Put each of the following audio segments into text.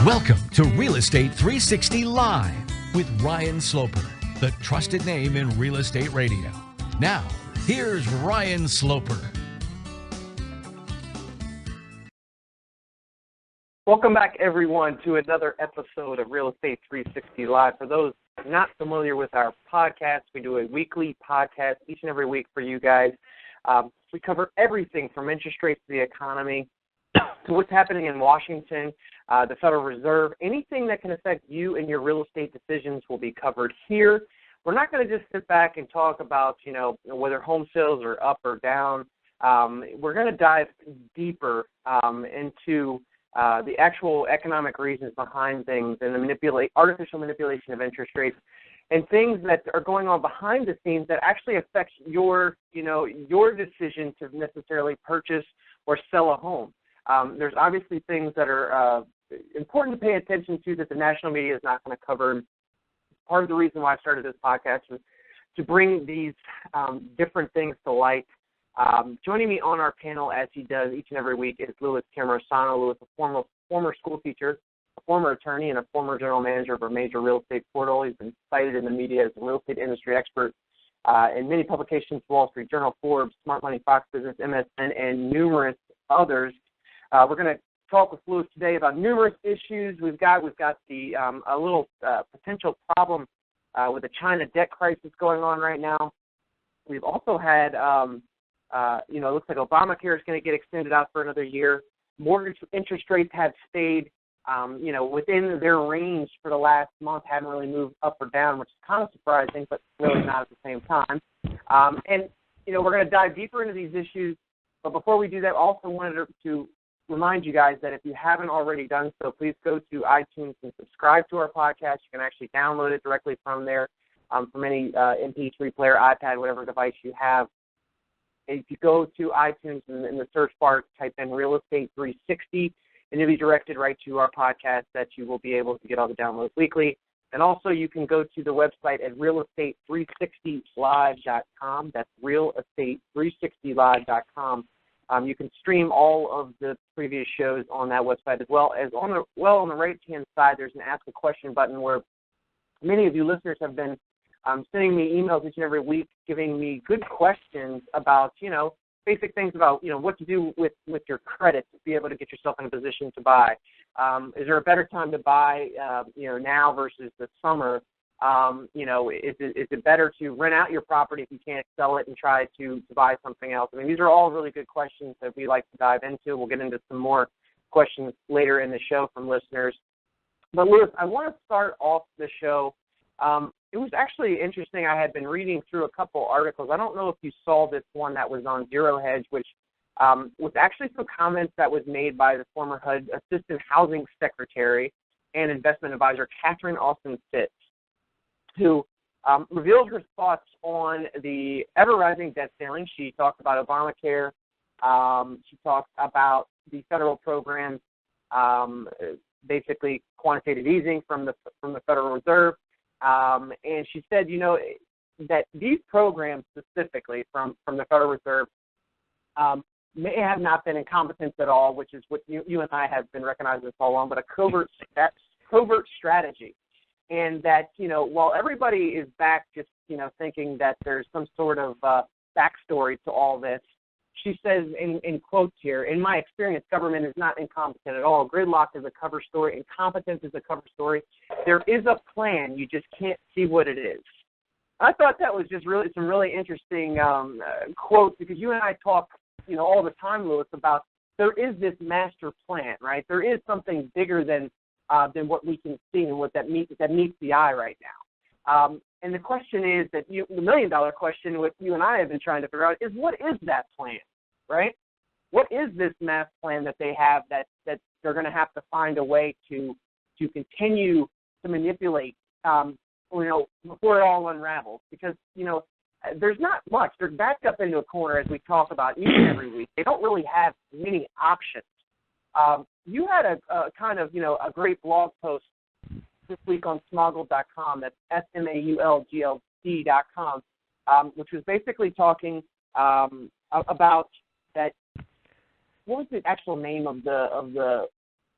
Welcome to Real Estate 360 Live with Ryan Sloper, the trusted name in real estate radio. Now, here's Ryan Sloper. Welcome back, everyone, to another episode of Real Estate 360 Live. For those not familiar with our podcast, we do a weekly podcast each and every week for you guys. We cover everything from interest rates to the economy to what's happening in Washington, the Federal Reserve. Anything that can affect you and your real estate decisions will be covered here. We're not going to just sit back and talk about, whether home sales are up or down. We're going to dive deeper into the actual economic reasons behind things and the artificial manipulation of interest rates and things that are going on behind the scenes that actually affects your decision to necessarily purchase or sell a home. There's obviously things that are important to pay attention to that the national media is not going to cover. Part of the reason why I started this podcast was to bring these different things to light. Joining me on our panel, as he does each and every week, is Louis Camerasano. Louis, a former school teacher, a former attorney, and a former general manager of a major real estate portal. He's been cited in the media as a real estate industry expert in many publications, Wall Street Journal, Forbes, Smart Money, Fox Business, MSN, and numerous others. We're going to talk with Louis today about numerous issues. We've got the a little potential problem with the China debt crisis going on right now. We've also had, it looks like Obamacare is going to get extended out for another year. Mortgage interest rates have stayed, within their range for the last month, haven't really moved up or down, which is kind of surprising, but really not at the same time. We're going to dive deeper into these issues. But before we do that, I also wanted to remind you guys that if you haven't already done so, please go to iTunes and subscribe to our podcast. You can actually download it directly from there, from any MP3 player, iPad, whatever device you have. If you go to iTunes and in the search bar, type in Real Estate 360, and you'll be directed right to our podcast that you will be able to get all the downloads weekly. And also you can go to the website at realestate360live.com. That's realestate360live.com. You can stream all of the previous shows on that website as well. As on the right-hand side, there's an Ask a Question button where many of you listeners have been sending me emails each and every week, giving me good questions about, basic things about, what to do with your credit to be able to get yourself in a position to buy. Is there a better time to buy, now versus the summer? Is it better to rent out your property if you can't sell it and try to buy something else? I mean, these are all really good questions that we like to dive into. We'll get into some more questions later in the show from listeners. But, Louis, I want to start off the show. It was actually interesting. I had been reading through a couple articles. I don't know if you saw this one that was on Zero Hedge, which was actually some comments that was made by the former HUD Assistant Housing Secretary and Investment Advisor Katherin Austin Fitts, who revealed her thoughts on the ever-rising debt ceiling. She talked about Obamacare. She talked about the federal programs, basically quantitative easing from the Federal Reserve. And she said, that these programs specifically from the Federal Reserve may have not been incompetent at all, which is what you and I have been recognizing for all along, but a covert strategy. And that, while everybody is back just, thinking that there's some sort of backstory to all this, she says in quotes here, in my experience, government is not incompetent at all. Gridlock is a cover story. Incompetence is a cover story. There is a plan. You just can't see what it is. I thought that was just really some really interesting quotes because you and I talk, all the time, Louis, about there is this master plan, right? There is something bigger than what we can see and what that meets the eye right now. And the question is that the $1 million question, what you and I have been trying to figure out, is what is that plan, right? What is this master plan that they have that they're going to have to find a way to continue to manipulate, before it all unravels? Because, there's not much. They're backed up into a corner, as we talk about each and every week. They don't really have many options. You had a kind of, a great blog post this week on smoggle.com. That's SMAULGLD.com, which was basically talking about that. What was the actual name of the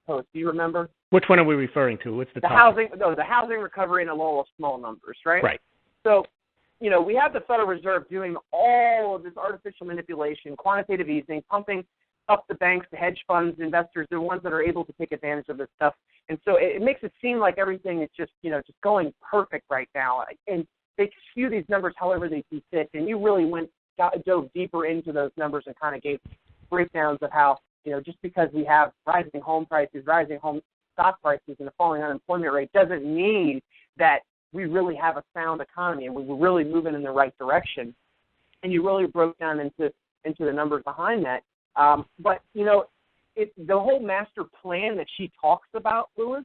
Post. Do you remember? Which one are we referring to? What's the topic? The housing recovery in a law of small numbers, right? Right. So, we have the Federal Reserve doing all of this artificial manipulation, quantitative easing, pumping up the banks, the hedge funds, investors, the ones that are able to take advantage of this stuff. And so it makes it seem like everything is just going perfect right now. And they skew these numbers however they see fit. And you really dove deeper into those numbers and kind of gave breakdowns of how, just because we have rising home prices, rising home stock prices, and a falling unemployment rate doesn't mean that we really have a sound economy and we're really moving in the right direction. And you really broke down into the numbers behind that. But the whole master plan that she talks about, Louis,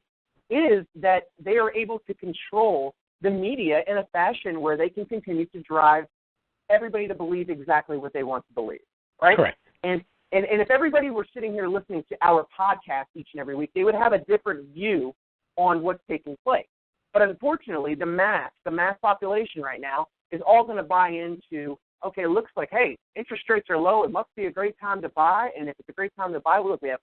is that they are able to control the media in a fashion where they can continue to drive everybody to believe exactly what they want to believe, right? Correct. And if everybody were sitting here listening to our podcast each and every week, they would have a different view on what's taking place. But unfortunately, the mass population right now is all going to buy into, okay, it looks like, hey, interest rates are low. It must be a great time to buy. And if it's a great time to buy, look, we have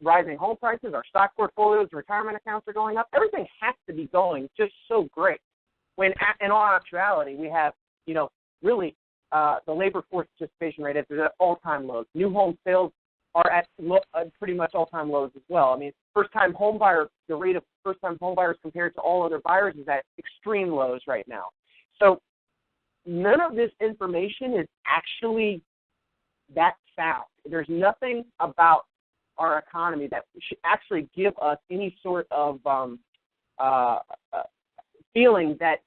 rising home prices. Our stock portfolios, retirement accounts are going up. Everything has to be going just so great. When in all actuality, we have, really the labor force participation rate is at all-time lows. New home sales are at pretty much all-time lows as well. I mean, the rate of first-time home buyers compared to all other buyers is at extreme lows right now. So none of this information is actually that sound. There's nothing about our economy that should actually give us any sort of feeling that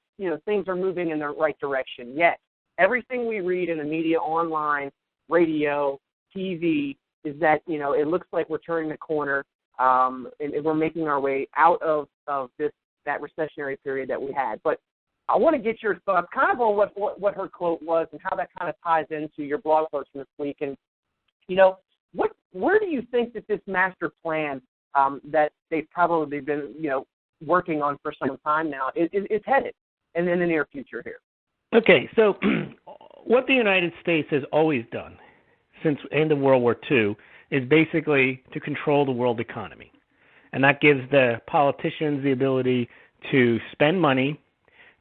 things are moving in the right direction. Yet everything we read in the media, online, radio, TV, is that it looks like we're turning the corner and we're making our way out of that recessionary period that we had. But I want to get your thoughts kind of on what her quote was and how that kind of ties into your blog post from this week. And, where do you think that this master plan that they've probably been, working on for some time now is headed and in the near future here? Okay, so what the United States has always done since the end of World War II is basically to control the world economy. And that gives the politicians the ability to spend money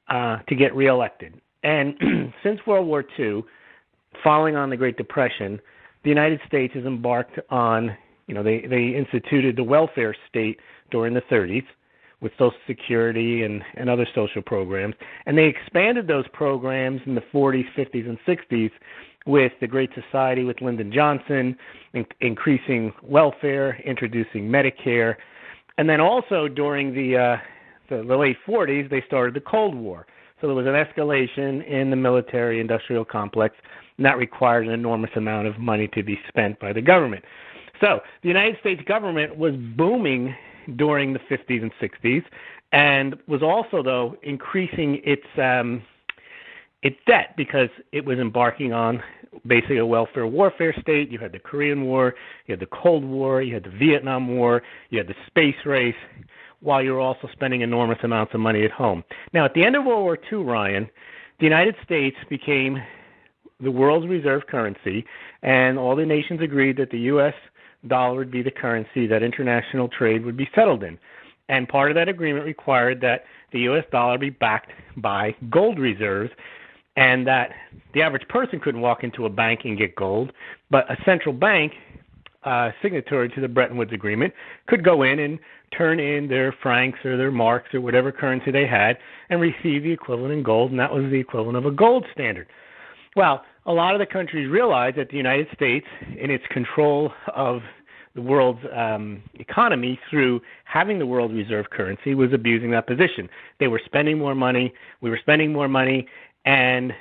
to get reelected. And since World War II, following on the Great Depression, the United States has embarked on, they instituted the welfare state during the 30s with Social Security and other social programs. And they expanded those programs in the 40s, 50s, and 60s with the Great Society with Lyndon Johnson, increasing welfare, introducing Medicare. And then also during the late 40s, they started the Cold War. So there was an escalation in the military-industrial complex, and that required an enormous amount of money to be spent by the government. So the United States government was booming during the 50s and 60s and was also, though, increasing its debt because it was embarking on basically a welfare warfare state. You had the Korean War, you had the Cold War, you had the Vietnam War, you had the space race, while you were also spending enormous amounts of money at home. Now, at the end of World War II, Ryan, the United States became the world's reserve currency, and all the nations agreed that the U.S. dollar would be the currency that international trade would be settled in. And part of that agreement required that the U.S. dollar be backed by gold reserves, and that the average person couldn't walk into a bank and get gold, but a central bank signatory to the Bretton Woods Agreement could go in and turn in their francs or their marks or whatever currency they had and receive the equivalent in gold, and that was the equivalent of a gold standard. Well, a lot of the countries realized that the United States, in its control of the world's economy through having the world reserve currency, was abusing that position. They were spending more money, we were spending more money, and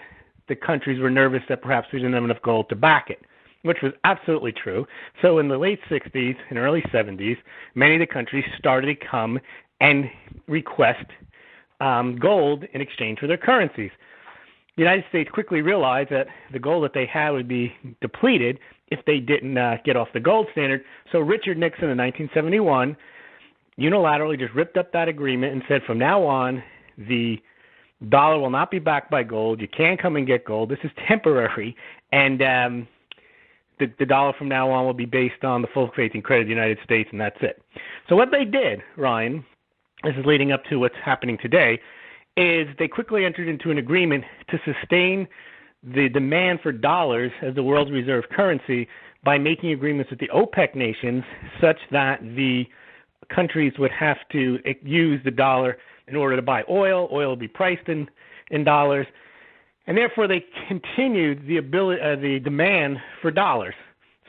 the countries were nervous that perhaps we didn't have enough gold to back it, which was absolutely true. So in the late 60s and early 70s, many of the countries started to come and request gold in exchange for their currencies. The United States quickly realized that the gold that they had would be depleted if they didn't get off the gold standard. So Richard Nixon in 1971 unilaterally just ripped up that agreement and said, from now on, the dollar will not be backed by gold. You can't come and get gold. This is temporary. And the dollar from now on will be based on the full faith and credit of the United States, and that's it. So what they did, Ryan, this is leading up to what's happening today, is they quickly entered into an agreement to sustain the demand for dollars as the world's reserve currency by making agreements with the OPEC nations such that the countries would have to use the dollar in order to buy oil. Oil will be priced in dollars. And therefore, they continued the demand for dollars.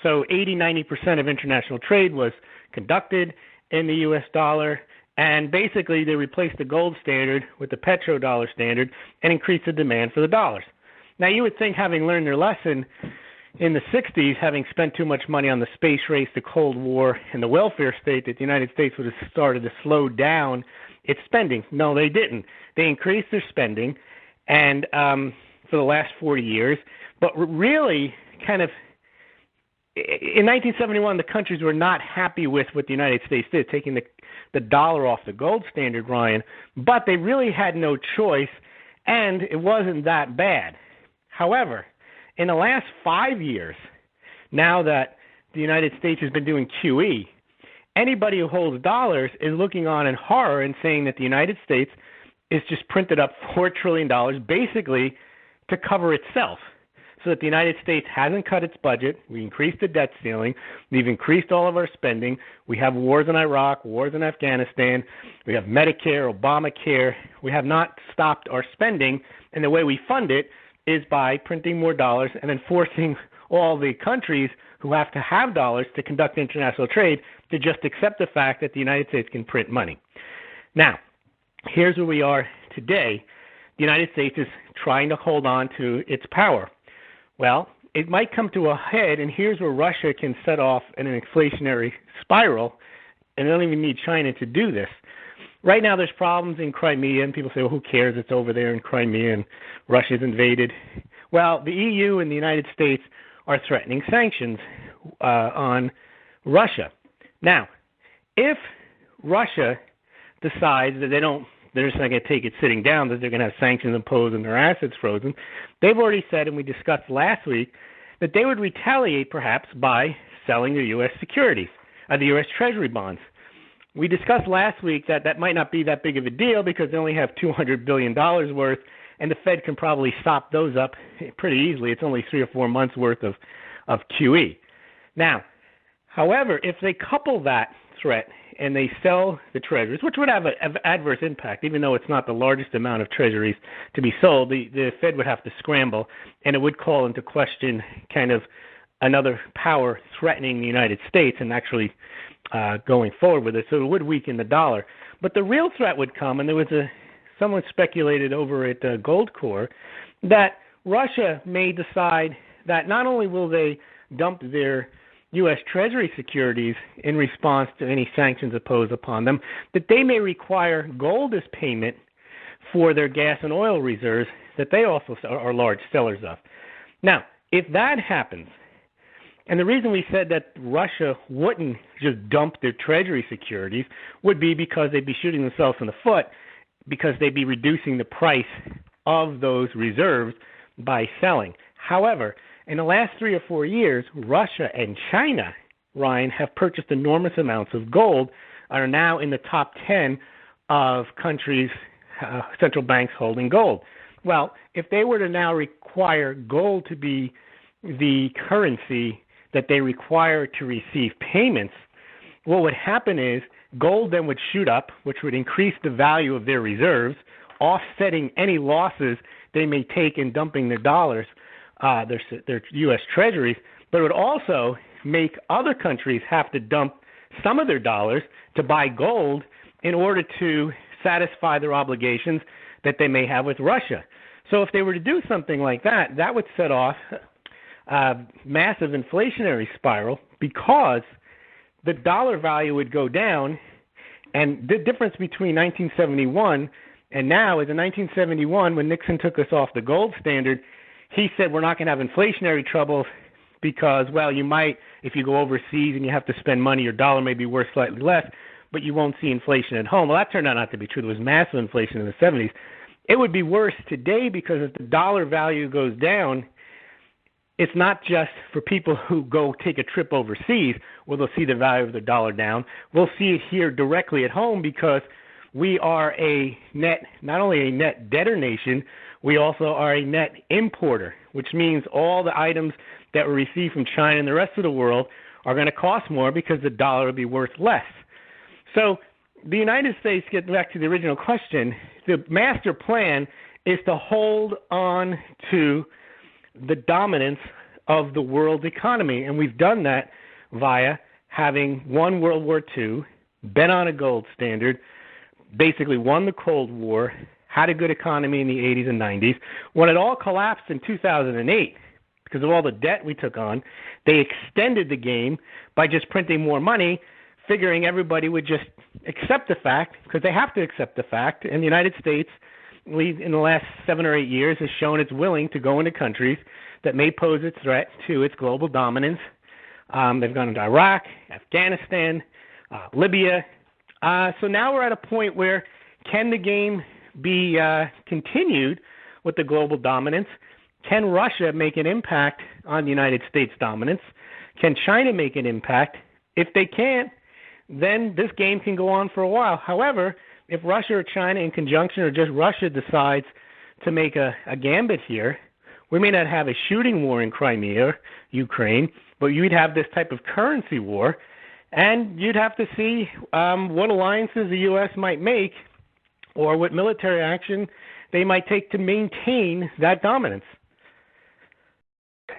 So 80-90% of international trade was conducted in the U.S. dollar, and basically they replaced the gold standard with the Petro dollar standard and increased the demand for the dollars. Now, you would think, having learned their lesson in the 60s, having spent too much money on the space race, the Cold War, and the welfare state, that the United States would have started to slow down its spending. No, they didn't. They increased their spending, and for the last 40 years, but really kind of in 1971, the countries were not happy with what the United States did, taking the dollar off the gold standard, Ryan, but they really had no choice, and it wasn't that bad. However, in the last 5 years, now that the United States has been doing QE, anybody who holds dollars is looking on in horror and saying that the United States is just printed up $4 trillion basically to cover itself, so that the United States hasn't cut its budget. We increased the debt ceiling. We've increased all of our spending. We have wars in Iraq, wars in Afghanistan. We have Medicare, Obamacare. We have not stopped our spending, and the way we fund it is by printing more dollars and then forcing all the countries who have to have dollars to conduct international trade to just accept the fact that the United States can print money. Now, here's where we are today. The United States is trying to hold on to its power. Well, it might come to a head, and here's where Russia can set off an inflationary spiral, and they don't even need China to do this. Right now there's problems in Crimea, and people say, well, who cares? It's over there in Crimea, and Russia's invaded. Well, the EU and the United States are threatening sanctions on Russia. Now, if Russia decides that they're just not going to take it sitting down, that they're going to have sanctions imposed and their assets frozen, they've already said, and we discussed last week, that they would retaliate perhaps by selling the U.S. securities, the U.S. Treasury bonds. We discussed last week that that might not be that big of a deal because they only have $200 billion worth, and the Fed can probably stop those up pretty easily. It's only 3 or 4 months worth of QE. Now, however, if they couple that threat and they sell the treasuries, which would have an adverse impact, even though it's not the largest amount of treasuries to be sold, the Fed would have to scramble, and it would call into question kind of another power threatening the United States and actually going forward with it. So it would weaken the dollar. But the real threat would come, and there was someone speculated over at Goldcore that Russia may decide that not only will they dump their U.S. Treasury securities in response to any sanctions imposed upon them, that they may require gold as payment for their gas and oil reserves that they also are large sellers of. Now, if that happens, and the reason we said that Russia wouldn't just dump their Treasury securities would be because they'd be shooting themselves in the foot, because they'd be reducing the price of those reserves by selling. However, in the last 3 or 4 years, Russia and China, Ryan, have purchased enormous amounts of gold, are now in the top 10 of countries, central banks holding gold. Well, if they were to now require gold to be the currency that they require to receive payments, what would happen is gold then would shoot up, which would increase the value of their reserves, offsetting any losses they may take in dumping their dollars, their U.S. Treasuries, but it would also make other countries have to dump some of their dollars to buy gold in order to satisfy their obligations that they may have with Russia. So if they were to do something like that, that would set off a massive inflationary spiral because the dollar value would go down, and the difference between 1971 and now is in 1971 when Nixon took us off the gold standard, he said we're not going to have inflationary troubles because, well, you might, if you go overseas and you have to spend money, your dollar may be worth slightly less, but you won't see inflation at home. Well, that turned out not to be true. There was massive inflation in the 70s. It would be worse today because if the dollar value goes down, it's not just for people who go take a trip overseas where they'll see the value of the dollar down. We'll see it here directly at home because we are not only a net debtor nation, we also are a net importer, which means all the items that we receive from China and the rest of the world are going to cost more because the dollar will be worth less. So the United States, getting back to the original question, the master plan is to hold on to the dominance of the world economy. And we've done that via having won World War II, been on a gold standard, basically won the Cold War, had a good economy in the 80s and 90s. When it all collapsed in 2008, because of all the debt we took on, they extended the game by just printing more money, figuring everybody would just accept the fact, because they have to accept the fact. And the United States, in the last 7 or 8 years, has shown it's willing to go into countries that may pose a threat to its global dominance. They've gone into Iraq, Afghanistan, Libya. So now we're at a point where can the game be continued with the global dominance? Can Russia make an impact on the United States dominance? Can China make an impact? If they can't, then this game can go on for a while. However, if Russia or China in conjunction or just Russia decides to make a gambit here, we may not have a shooting war in Crimea, Ukraine, but you'd have this type of currency war, and you'd have to see what alliances the U.S. might make or what military action they might take to maintain that dominance.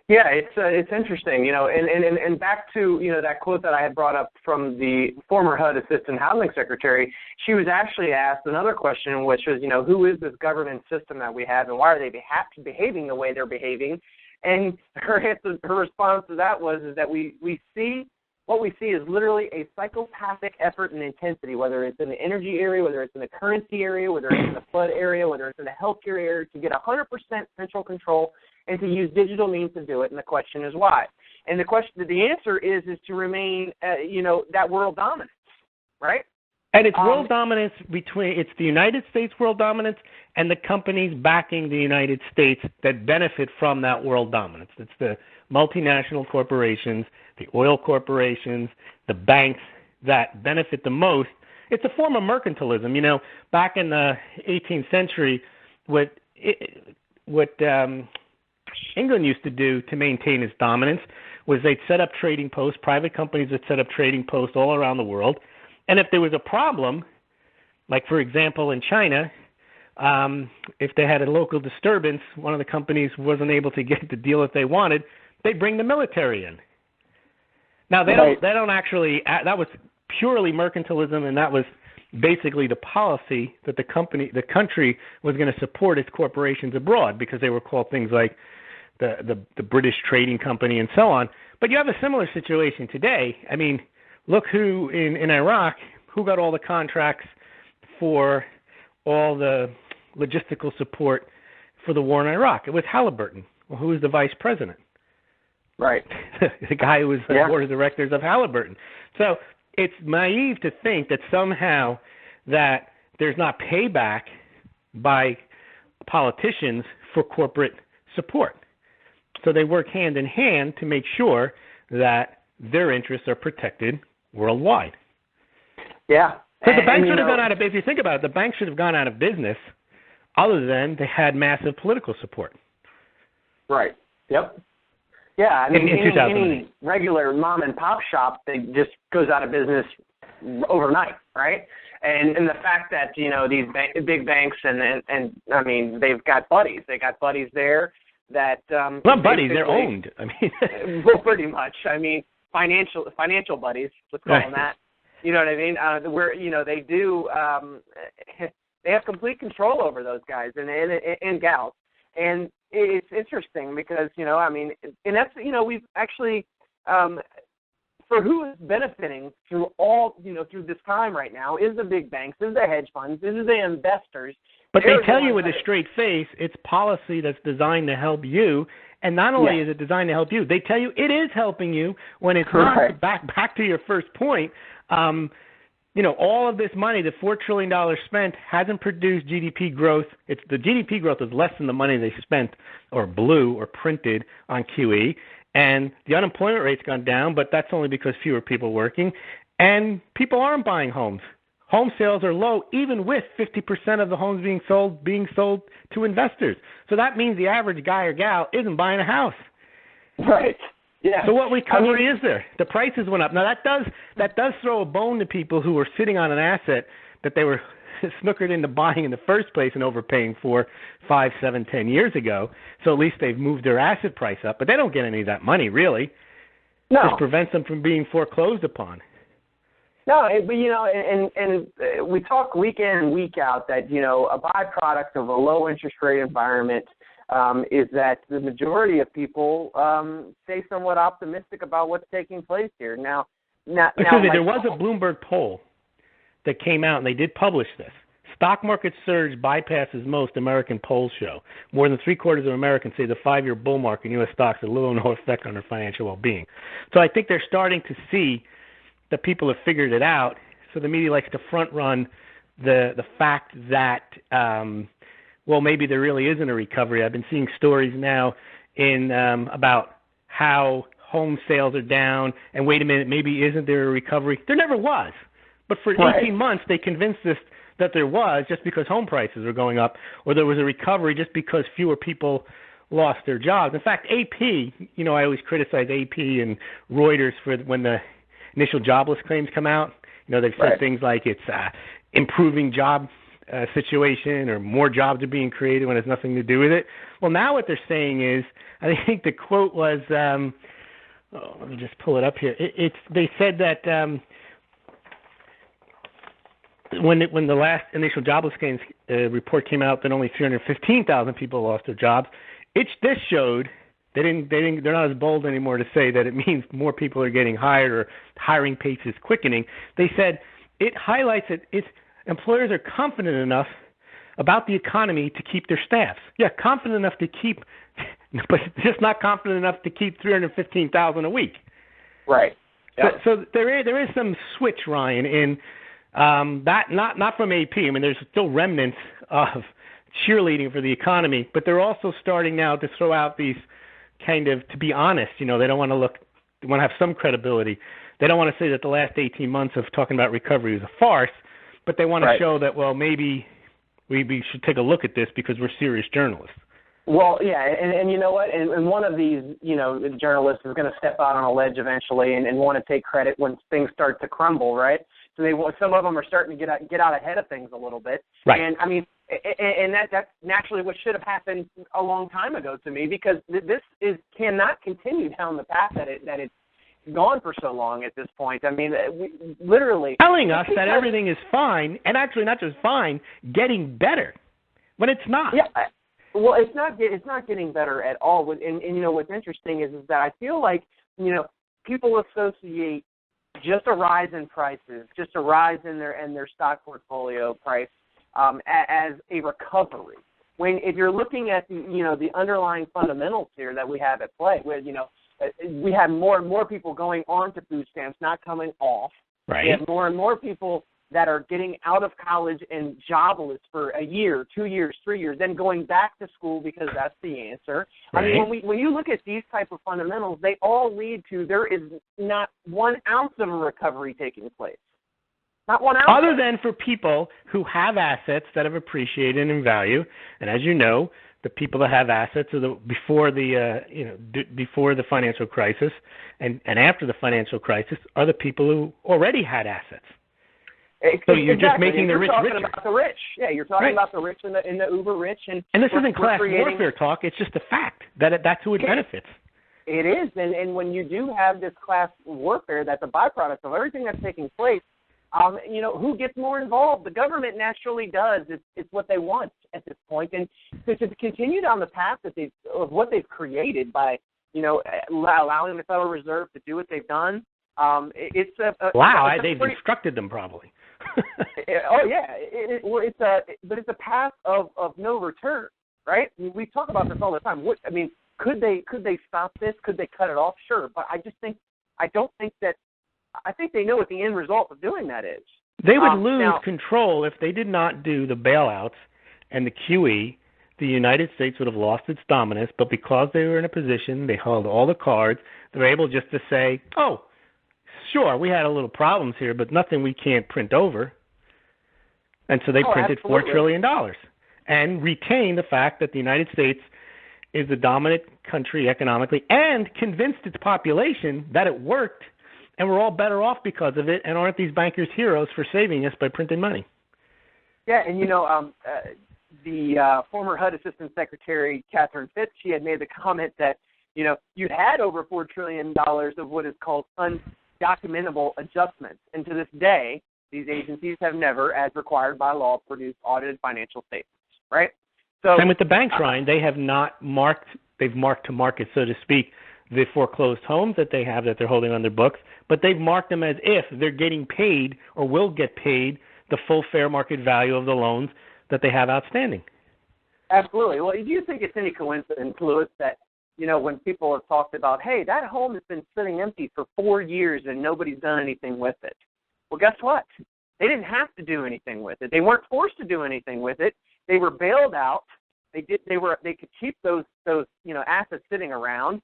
Yeah, it's interesting, and back to, that quote that I had brought up from the former HUD Assistant Housing Secretary. She was actually asked another question, which was, who is this government system that we have and why are they behaving the way they're behaving? And her response to that was that we see what we see is literally a psychopathic effort and intensity, whether it's in the energy area, whether it's in the currency area, whether it's in the flood area, whether it's in the healthcare area, to get 100% central control and to use digital means to do it. And the question is why. And the answer is to remain, that world dominance, right? And it's world dominance it's the United States world dominance and the companies backing the United States that benefit from that world dominance. It's the multinational corporations, the oil corporations, the banks that benefit the most. It's a form of mercantilism. Back in the 18th century, what England used to do to maintain its dominance was they'd set up trading posts, private companies that set up trading posts all around the world. And if there was a problem, like, for example, in China, if they had a local disturbance, one of the companies wasn't able to get the deal that they wanted, they'd bring the military in. Now, they don't actually – that was purely mercantilism, and that was basically the policy that the country was going to support its corporations abroad, because they were called things like the British Trading Company and so on. But you have a similar situation today. I mean, look who in Iraq, who got all the contracts for all the logistical support for the war in Iraq? It was Halliburton. Well, who was the vice president? Right. The guy who was the board of directors of Halliburton. So it's naive to think that somehow that there's not payback by politicians for corporate support. So they work hand in hand to make sure that their interests are protected worldwide. Yeah. So the banks should have gone out of, if you think about it, the banks should have gone out of business other than they had massive political support. Right. Yep. Yeah, I mean, any regular mom and pop shop, that just goes out of business overnight, right? And the fact that, these big banks and I mean, they've got buddies. They got buddies there that not buddies, they're owned. I mean, well, pretty much. I mean, financial buddies. Let's call them that. You know what I mean? Where they do. They have complete control over those guys and gals. And it's interesting because, I mean, and that's, we've actually, for who is benefiting through all, through this time right now is the big banks, is the hedge funds, is the investors. But they tell you with a straight face, it's policy that's designed to help you. And not only is it designed to help you, they tell you it is helping you when it's not. Back to your first point, all of this money, the $4 trillion spent, hasn't produced GDP growth. The GDP growth is less than the money they spent or blew or printed on QE. And the unemployment rate's gone down, but that's only because fewer people are working. And people aren't buying homes. Home sales are low, even with 50% of the homes being sold to investors. So that means the average guy or gal isn't buying a house. Right. Yeah. So what recovery is there? The prices went up. Now that does throw a bone to people who were sitting on an asset that they were snookered into buying in the first place and overpaying for 5, 7, 10 years ago. So at least they've moved their asset price up, but they don't get any of that money really. No. This prevents them from being foreclosed upon. No, but and we talk week in and week out that a byproduct of a low interest rate environment is that the majority of people stay somewhat optimistic about what's taking place here. Now, there was a Bloomberg poll that came out, and they did publish this. Stock market surge bypasses most, American polls show. More than 3/4 of Americans say the 5-year bull market in U.S. stocks had little or no effect on their financial well-being. So I think they're starting to see that people have figured it out. So the media likes to front-run the fact that, maybe there really isn't a recovery. I've been seeing stories now about how home sales are down, and wait a minute, maybe isn't there a recovery? There never was. But for 18 months, they convinced us that there was just because home prices were going up, or there was a recovery just because fewer people lost their jobs. In fact, AP, I always criticize AP and Reuters for when the initial jobless claims come out. They've said things like it's improving job situation or more jobs are being created when it has nothing to do with it. Well, now what they're saying is, I think the quote was, let me just pull it up here. They said that when the last initial jobless claims report came out, that only 315,000 people lost their jobs. This showed they're not as bold anymore to say that it means more people are getting hired or hiring pace is quickening. They said it highlights that employers are confident enough about the economy to keep their staffs. Yeah, confident enough to keep, but just not confident enough to keep 315,000 a week. Right. Yep. So there is some switch, Ryan, in that not from AP. I mean, there's still remnants of cheerleading for the economy, but they're also starting now to throw out these kind of, to be honest, they don't want to they want to have some credibility. They don't want to say that the last 18 months of talking about recovery was a farce, but they want to show that, maybe we should take a look at this because we're serious journalists. Well, yeah, and you know what? And one of these, journalists is going to step out on a ledge eventually and want to take credit when things start to crumble, right? So some of them are starting to get out ahead of things a little bit. Right. And I mean, and that's naturally what should have happened a long time ago to me, because this cannot continue down the path that it's gone for so long at this point. I mean, literally telling us that everything is fine, and actually not just fine, getting better when it's not. Yeah. Well, it's not getting better at all. And what's interesting is that I feel like people associate just a rise in prices, just a rise in their stock portfolio price as a recovery. If you're looking at the underlying fundamentals here that we have at play, where we have more and more people going on to food stamps, not coming off. Right. We have more and more people that are getting out of college and jobless for a year, 2 years, 3 years, then going back to school because that's the answer. Right. I mean, when you look at these type of fundamentals, they all lead to there is not 1 ounce of a recovery taking place. Not 1 ounce. Other than for people who have assets that have appreciated in value, and as you know, the people that have assets are before the financial crisis and after the financial crisis are the people who already had assets. So you're just making the rich richer. You're talking about the rich. Yeah, you're talking about the rich and the uber rich. And this isn't class warfare talk. It's just a fact that that's who it benefits. It is. And when you do have this class warfare that's a byproduct of everything that's taking place, who gets more involved? The government naturally does. It's what they want at this point. And to continue down the path of what they've created by, allowing the Federal Reserve to do what they've done, they've instructed them probably. Oh yeah, it's a path of no return, right? I mean, we talk about this all the time. Could they stop this? Could they cut it off? Sure, but I think they know what the end result of doing that is. They would lose control if they did not do the bailouts and the QE. The United States would have lost its dominance, but because they were in a position, they held all the cards, they were able just to say, oh, sure, we had a little problems here, but nothing we can't print over. And so they printed $4 trillion and retained the fact that the United States is the dominant country economically and convinced its population that it worked and we're all better off because of it, and aren't these bankers heroes for saving us by printing money? Yeah, and the former HUD Assistant Secretary, Katherin Fitts, she had made the comment that, you'd had over $4 trillion of what is called undocumentable adjustments. And to this day, these agencies have never, as required by law, produced audited financial statements, right? So, and with the banks, Ryan, they have not marked, they've marked to market, so to speak, the foreclosed homes that they have that they're holding on their books, but they've marked them as if they're getting paid or will get paid the full fair market value of the loans that they have outstanding. Absolutely. Well, do you think it's any coincidence, Louis, that, when people have talked about, hey, that home has been sitting empty for 4 years and nobody's done anything with it? Well, guess what? They didn't have to do anything with it. They weren't forced to do anything with it. They were bailed out. They could keep those assets sitting around.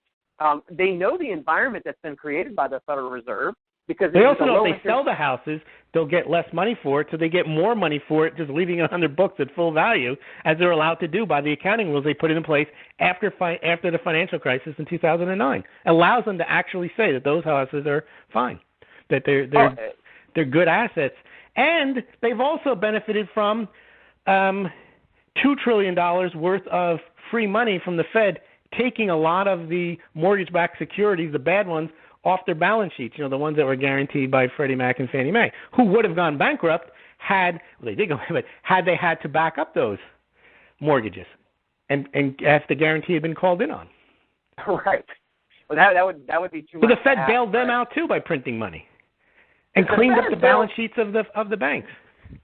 They know the environment that's been created by the Federal Reserve because they also know if they sell the houses, they'll get less money for it, so they get more money for it just leaving it on their books at full value, as they're allowed to do by the accounting rules they put in place after the financial crisis in 2009. Allows them to actually say that those houses are fine, that they're good assets, and they've also benefited from $2 trillion worth of free money from the Fed, taking a lot of the mortgage-backed securities, the bad ones, off their balance sheets, the ones that were guaranteed by Freddie Mac and Fannie Mae, who would have gone bankrupt had they had to back up those mortgages and if the guarantee had been called in on. Right. Well, that would be too much. So the Fed bailed them out too by printing money and cleaned up the balance sheets of the banks.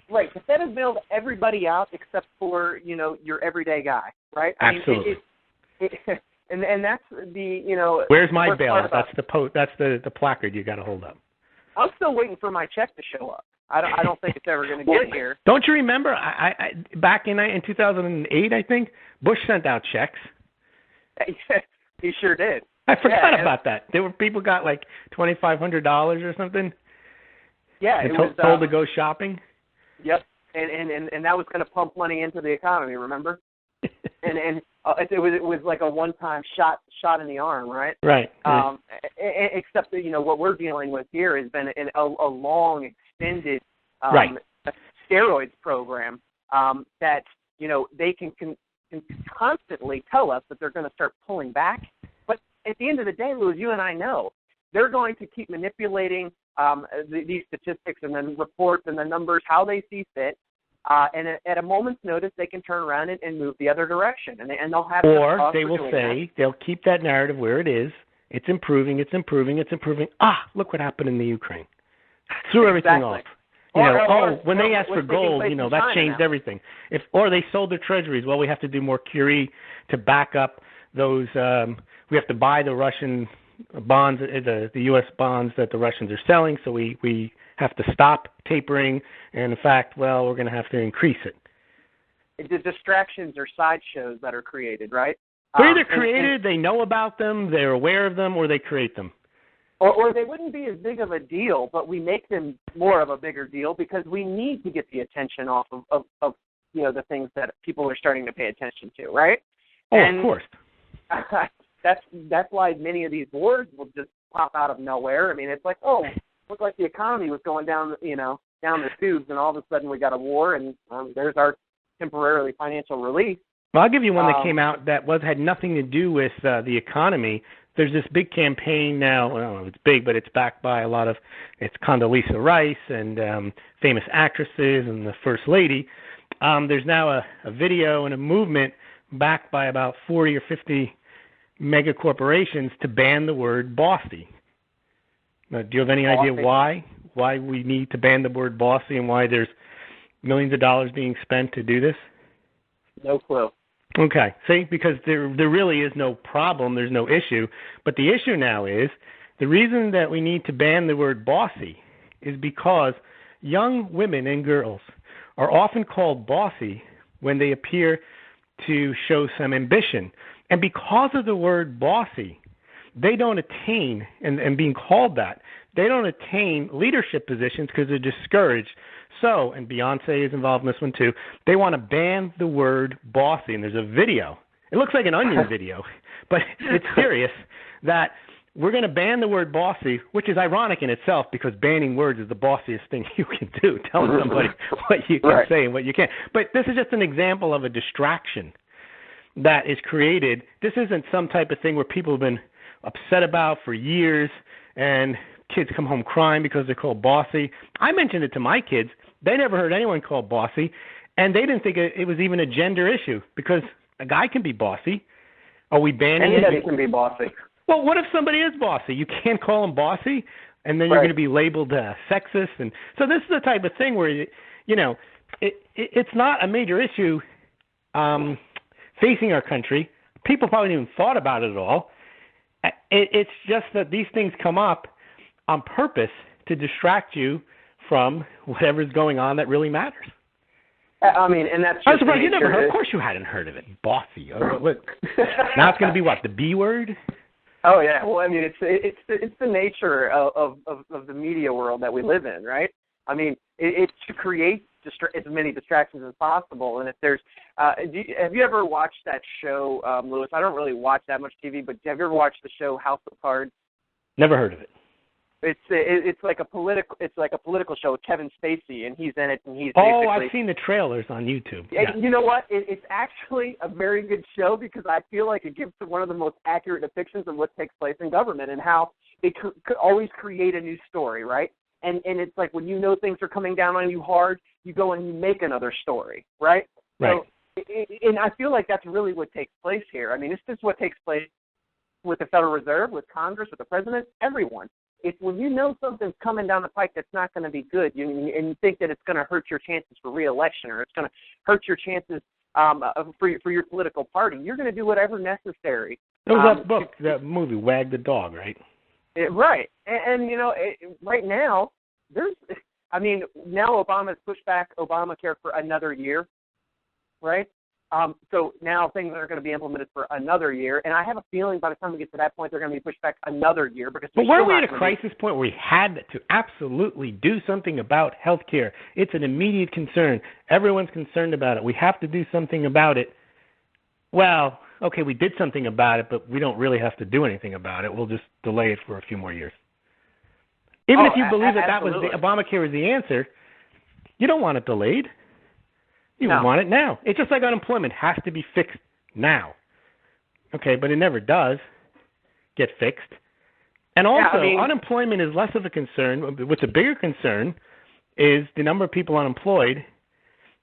Right. The Fed has bailed everybody out except for your everyday guy. Right. Absolutely. And that's the Where's my bailout? That's the placard you got to hold up. I'm still waiting for my check to show up. I don't think it's ever going to get here. Don't you remember? I back in 2008, I think Bush sent out checks. He sure did. I forgot about that. People got like $2,500 or something. Yeah, it was told to go shopping. Yep, and that was going to pump money into the economy. Remember? and it was like a one-time shot in the arm, right? Right. Except that what we're dealing with here has been a long, extended steroids program that they can constantly tell us that they're going to start pulling back. But at the end of the day, Louis, you and I know they're going to keep manipulating these statistics and then reports and the numbers how they see fit. And at a moment's notice, they can turn around and move the other direction, and they'll have. Or they will say they'll keep that narrative where it is. It's improving. It's improving. It's improving. Look what happened in the Ukraine. Threw everything off. When they asked for gold, that changed everything. Or they sold their treasuries. Well, we have to do more QE to back up those. We have to buy the Russian bonds, the U.S. bonds that the Russians are selling. So we have to stop tapering, and in fact, we're going to have to increase it. The distractions or sideshows that are created, right? They're either created, they know about them, they're aware of them, or they create them. Or they wouldn't be as big of a deal, but we make them more of a bigger deal because we need to get the attention off of the things that people are starting to pay attention to, right? Of course. That's why many of these wars will just pop out of nowhere. I mean, it's like, looked like the economy was going down the tubes, and all of a sudden we got a war, and there's our temporarily financial relief. Well, I'll give you one that came out that had nothing to do with the economy. There's this big campaign now. I don't know if it's big, but it's backed by it's Condoleezza Rice and famous actresses and the First Lady. There's now a video and a movement backed by about 40 or 50 mega corporations to ban the word bossy. Do you have any idea why we need to ban the word bossy and why there's millions of dollars being spent to do this? No clue. Okay. See, because there really is no problem, there's no issue. But the issue now is the reason that we need to ban the word bossy is because young women and girls are often called bossy when they appear to show some ambition. And because of the word bossy, they don't attain, and being called that, they don't attain leadership positions because they're discouraged. So, and Beyonce is involved in this one too, they want to ban the word bossy. And there's a video. It looks like an Onion video, but it's serious that we're going to ban the word bossy, which is ironic in itself because banning words is the bossiest thing you can do, telling somebody what you can say and what you can't. But this is just an example of a distraction that is created. This isn't some type of thing where people have been upset about for years and kids come home crying because they're called bossy. I mentioned it to my kids. They never heard anyone called bossy, and they didn't think it was even a gender issue because a guy can be bossy. Are we banning it? Anybody can be bossy. Well, what if somebody is bossy? You can't call them bossy, and then you're going to be labeled sexist. And so this is the type of thing where, it's not a major issue facing our country. People probably haven't even thought about it at all. It's just that these things come up on purpose to distract you from whatever's going on that really matters. I mean, and that's just I'm surprised you never heard. Of course you hadn't heard of it. Bossy. Now it's going to be what, the B word? Oh yeah. Well, I mean, it's the nature of the media world that we live in, right? I mean, it's to create as many distractions as possible. And if there's, have you ever watched that show, Lewis? I don't really watch that much TV, but have you ever watched the show House of Cards? Never heard of it. It's like a political show with Kevin Spacey, and he's in it, and he's basically. Oh, I've seen the trailers on YouTube. Yeah. You know what? It's actually a very good show because I feel like it gives one of the most accurate depictions of what takes place in government and how they could always create a new story, right? And it's like when you know things are coming down on you hard, you go and you make another story, right? Right. So, and I feel like that's really what takes place here. I mean, this is what takes place with the Federal Reserve, with Congress, with the President, everyone. It's when you know something's coming down the pike that's not going to be good, and you think that it's going to hurt your chances for re-election or it's going to hurt your chances for your political party, you're going to do whatever necessary. It was that book, that movie, Wag the Dog, right? Right. And right now, now Obama's pushed back Obamacare for another year, right? So now things are going to be implemented for another year, and I have a feeling by the time we get to that point, they're going to be pushed back another year. But weren't we at a crisis point where we had to absolutely do something about health care? It's an immediate concern. Everyone's concerned about it. We have to do something about it. Well, okay, we did something about it, but we don't really have to do anything about it. We'll just delay it for a few more years. Even if you believe that was Obamacare was the answer, you don't want it delayed. You want it now. It's just like unemployment has to be fixed now. Okay, but it never does get fixed. And also, unemployment is less of a concern. What's a bigger concern is the number of people unemployed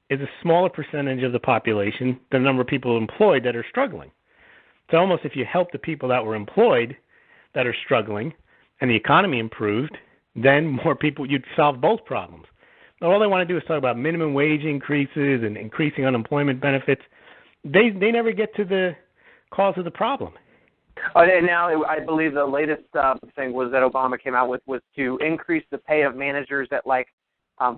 is a smaller percentage of the population than the number of people employed that are struggling. So almost if you help the people that were employed that are struggling and the economy improved, then more people, you'd solve both problems. All they want to do is talk about minimum wage increases and increasing unemployment benefits. They never get to the cause of the problem. And now I believe the latest thing was that Obama came out with was to increase the pay of managers at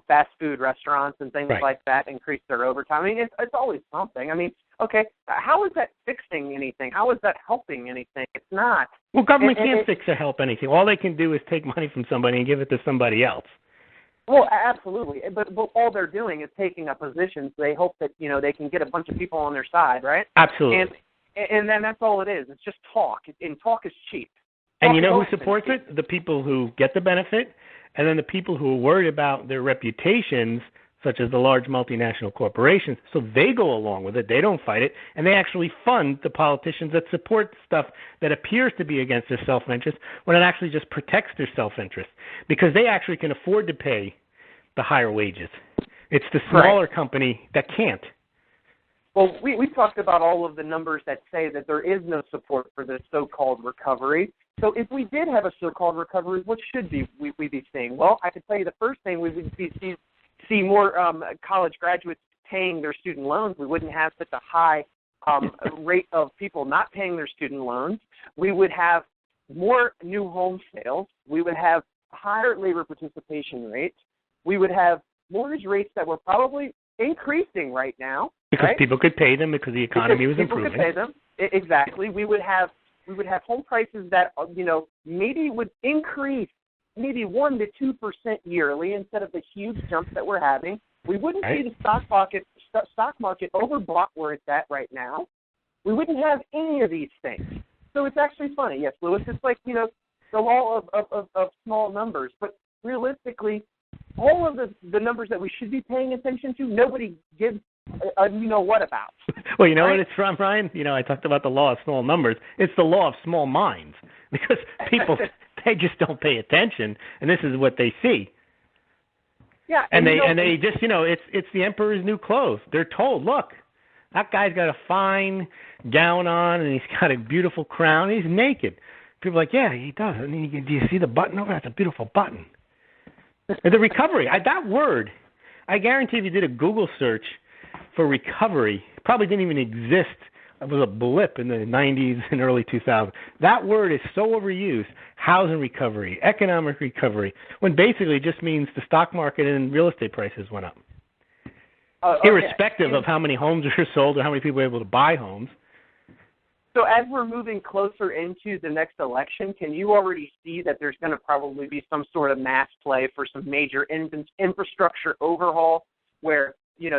fast food restaurants and things like that, increase their overtime. I mean, it's always something. I mean, okay, how is that fixing anything? How is that helping anything? It's not. Well, government can't fix or help anything. All they can do is take money from somebody and give it to somebody else. Well, absolutely, but all they're doing is taking a position. So they hope that they can get a bunch of people on their side, right? Absolutely. And then that's all it is. It's just talk, and talk is cheap. And you know who supports it? The people who get the benefit, and then the people who are worried about their reputations, such as the large multinational corporations. So they go along with it. They don't fight it, and they actually fund the politicians that support stuff that appears to be against their self-interest when it actually just protects their self-interest because they actually can afford to pay the higher wages. It's the smaller company that can't. Well, we talked about all of the numbers that say that there is no support for this so-called recovery. So if we did have a so-called recovery, what should we be seeing? Well, I could tell you the first thing we would see more college graduates paying their student loans. We wouldn't have such a high rate of people not paying their student loans. We would have more new home sales. We would have higher labor participation rates. we would have mortgage rates that were probably increasing right now. Because right? people could pay them because the economy was improving. People could pay them. Exactly. We would have home prices that, maybe would increase maybe 1% to 2% yearly instead of the huge jumps that we're having. We wouldn't see the stock market overbought where it's at right now. We wouldn't have any of these things. So it's actually funny. Yes, Lewis, it's like, the law of small numbers. But realistically, all of the numbers that we should be paying attention to, nobody gives what about. Well, you know what it's from, Ryan? I talked about the law of small numbers. It's the law of small minds because people, they just don't pay attention, and this is what they see. Yeah, and they just, it's the emperor's new clothes. They're told, look, that guy's got a fine gown on, and he's got a beautiful crown. He's naked. People are like, yeah, he does. And then do you see the button over? That's a beautiful button. And the recovery, that word, I guarantee if you did a Google search for recovery, it probably didn't even exist. It was a blip in the 90s and early 2000s. That word is so overused, housing recovery, economic recovery, when basically it just means the stock market and real estate prices went up. Irrespective of how many homes are sold or how many people are able to buy homes. So as we're moving closer into the next election, can you already see that there's going to probably be some sort of mass play for some major infrastructure overhaul where,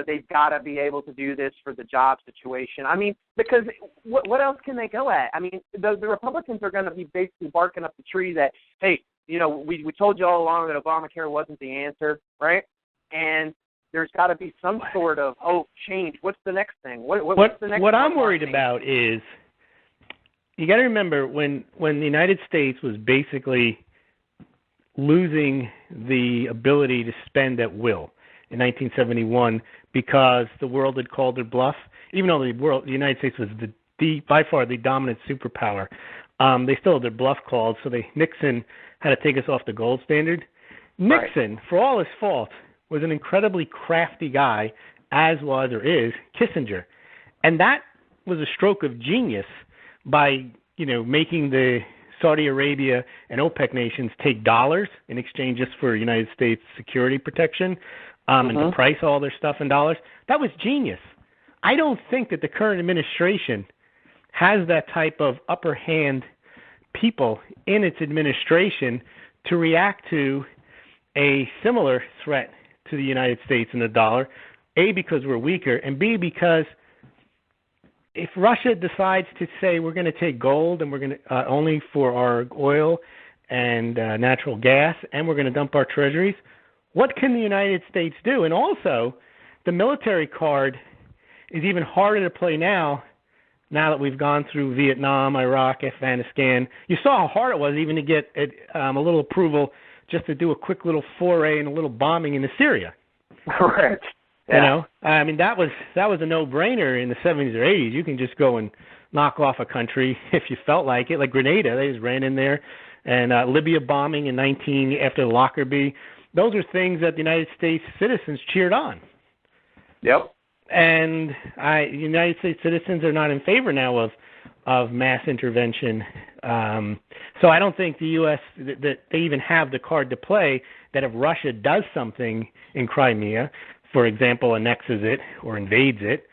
they've got to be able to do this for the job situation? I mean, because what else can they go at? I mean, the Republicans are going to be basically barking up the tree that, hey, we told you all along that Obamacare wasn't the answer, right? And there's got to be some sort of, change. What's the next thing? What's the next What I'm worried about is, you got to remember when the United States was basically losing the ability to spend at will in 1971 because the world had called their bluff. Even though the United States was by far the dominant superpower, they still had their bluff called. So Nixon had to take us off the gold standard. Nixon, for all his faults, was an incredibly crafty guy, as was or is Kissinger, and that was a stroke of genius by making the Saudi Arabia and OPEC nations take dollars in exchange just for United States security protection and to price all their stuff in dollars. That was genius. I don't think that the current administration has that type of upper hand people in its administration to react to a similar threat to the United States and the dollar, A, because we're weaker, and B, because if Russia decides to say we're going to take gold and we're going to only for our oil and natural gas, and we're going to dump our treasuries, what can the United States do? And also, the military card is even harder to play now that we've gone through Vietnam, Iraq, Afghanistan. You saw how hard it was even to get a little approval just to do a quick little foray and a little bombing into Syria. Right. Yeah. I mean, that was a no-brainer in the 70s or 80s. You can just go and knock off a country if you felt like it. Like Grenada, they just ran in there. And Libya bombing in after the Lockerbie. Those are things that the United States citizens cheered on. Yep. And United States citizens are not in favor now of mass intervention. So I don't think the U.S., that they even have the card to play that if Russia does something in Crimea, for example, annexes it or invades it,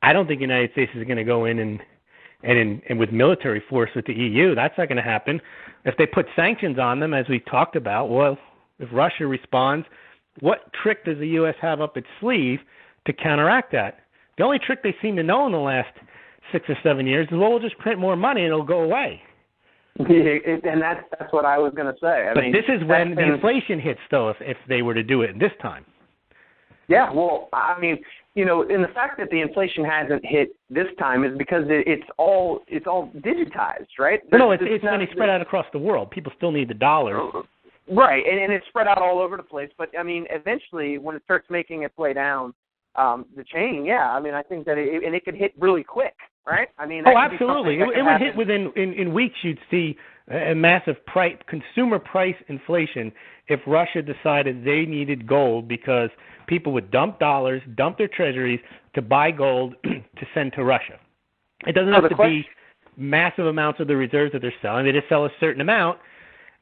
I don't think the United States is going to go in and with military force with the EU. That's not going to happen. If they put sanctions on them, as we talked about, well, if Russia responds, what trick does the U.S. have up its sleeve to counteract that? The only trick they seem to know in the last 6 or 7 years is, well, we'll just print more money and it'll go away. And that's what I was going to say. But this is when the inflation hits, though, if they were to do it this time. Yeah, well, I mean, and the fact that the inflation hasn't hit this time is because it's all digitized, right? No, it's only spread out across the world. People still need the dollar. Right, and it's spread out all over the place. But, I mean, eventually when it starts making its way down the chain, yeah, I mean, I think that it could hit really quick, right? I mean, absolutely. It would hit within in weeks. You'd see a massive consumer price inflation if Russia decided they needed gold because people would dump dollars, dump their treasuries to buy gold to send to Russia. It doesn't have to be massive amounts of the reserves that they're selling. They just sell a certain amount.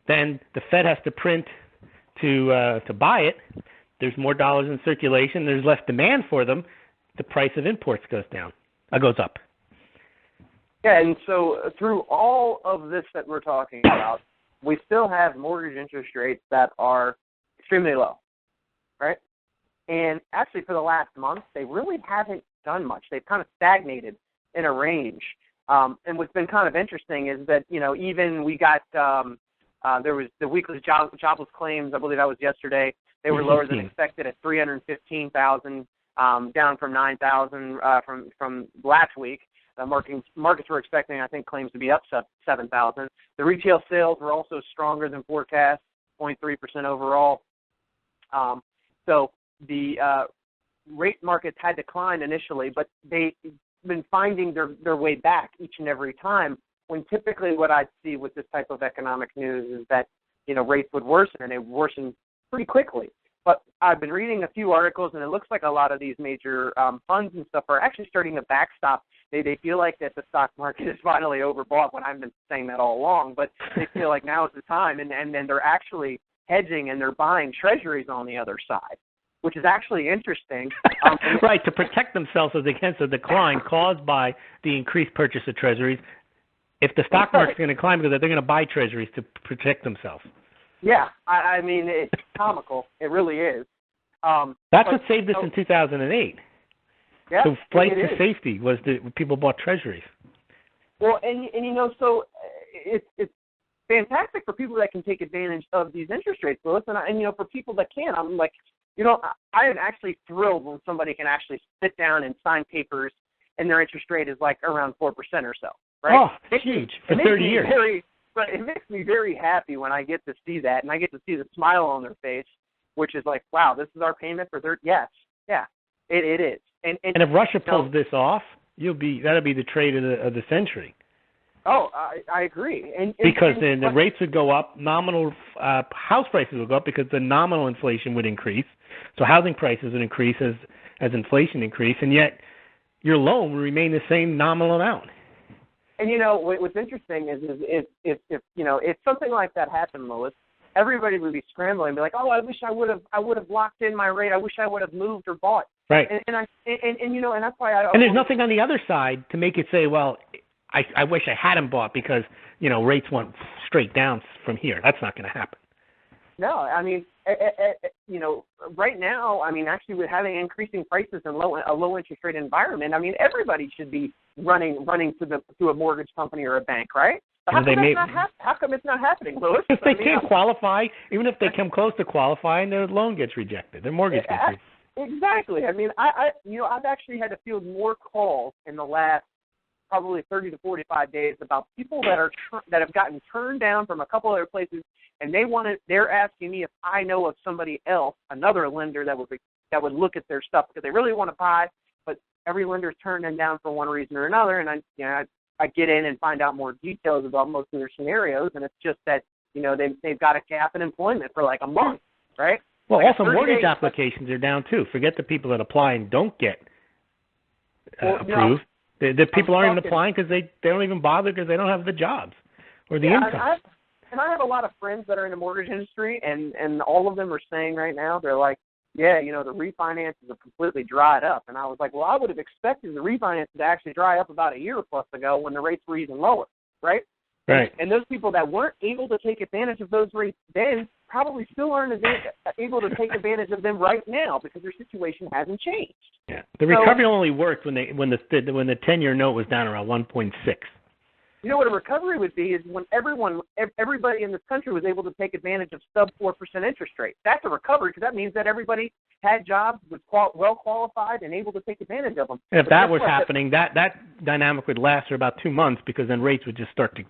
Then the Fed has to print to buy it. there's more dollars in circulation, there's less demand for them, the price of imports goes up. Yeah, and so through all of this that we're talking about, we still have mortgage interest rates that are extremely low, right? And actually for the last month, they really haven't done much. They've kind of stagnated in a range. And what's been kind of interesting is that, even we got there was the weekly jobless claims, I believe that was yesterday. They were lower than expected at 315,000, down from 9,000 from last week. Markets were expecting, I think, claims to be up 7,000. The retail sales were also stronger than forecast, 0.3% overall. So the rate markets had declined initially, but they've been finding their way back each and every time, when typically what I'd see with this type of economic news is that, rates would worsen, and they worsen pretty quickly. But I've been reading a few articles, and it looks like a lot of these major funds and stuff are actually starting to backstop. They feel like that the stock market is finally overbought, when I've been saying that all along, but they feel like now is the time, and then they're actually hedging, and they're buying treasuries on the other side, which is actually interesting. Right, to protect themselves against a decline caused by the increased purchase of treasuries. If the stock market's going to climb, because they're going to buy treasuries to protect themselves. Yeah, I mean, it's comical. It really is. That's what saved us in 2008. Yeah, so flight to safety was that people bought treasuries. Well, and so it's fantastic for people that can take advantage of these interest rates, Louis, and for people that can, I'm like, I am actually thrilled when somebody can actually sit down and sign papers and their interest rate is like around 4% or so, right? Oh, it's huge for 30 years. But it makes me very happy when I get to see that, and I get to see the smile on their face, which is like, wow, this is our payment for 30. Yes, yeah, it is. And if Russia pulls this off, that'll be the trade of the century. Oh, I agree. Because then the rates would go up, nominal house prices would go up because the nominal inflation would increase. So housing prices would increase as inflation increased, and yet your loan would remain the same nominal amount. And what's interesting is if something like that happened, Lois, everybody would be scrambling and be like, oh, I wish I would have locked in my rate. I wish I would have moved or bought. Right. And that's why I. And there's nothing on the other side to make it say, well, I wish I hadn't bought because rates went straight down from here. That's not going to happen. No, I mean, right now, I mean, actually, with having increasing prices and a low interest rate environment, I mean, everybody should be running to a mortgage company or a bank, right? How come it's not happening, Louis? If they can't qualify, even if they come close to qualifying, their loan gets rejected. Their mortgage gets rejected. Exactly. I mean, I've actually had to field more calls in the last probably 30 to 45 days about people that have gotten turned down from a couple other places, and they're asking me if I know of somebody else, another lender that would look at their stuff because they really want to buy, but every lender's turned them down for one reason or another, and I get in and find out more details about most of their scenarios, and it's just that they've got a gap in employment for like a month, right? Well, like also mortgage applications are down too. Forget the people that apply and don't get approved. The people aren't even applying because they don't even bother because they don't have the jobs or the income. And I have a lot of friends that are in the mortgage industry, and all of them are saying right now, they're like, yeah, the refinances have completely dried up. And I was like, well, I would have expected the refinances to actually dry up about a year plus ago when the rates were even lower, right? Right. And those people that weren't able to take advantage of those rates then probably still aren't able to take advantage of them right now because their situation hasn't changed. Yeah. The recovery only worked when the 10-year note was down around 1.6. You know what a recovery would be is when everybody in this country was able to take advantage of sub 4% interest rates. That's a recovery because that means that everybody had jobs, was well qualified, and able to take advantage of them. And if that was happening, that dynamic would last for about 2 months because then rates would just start to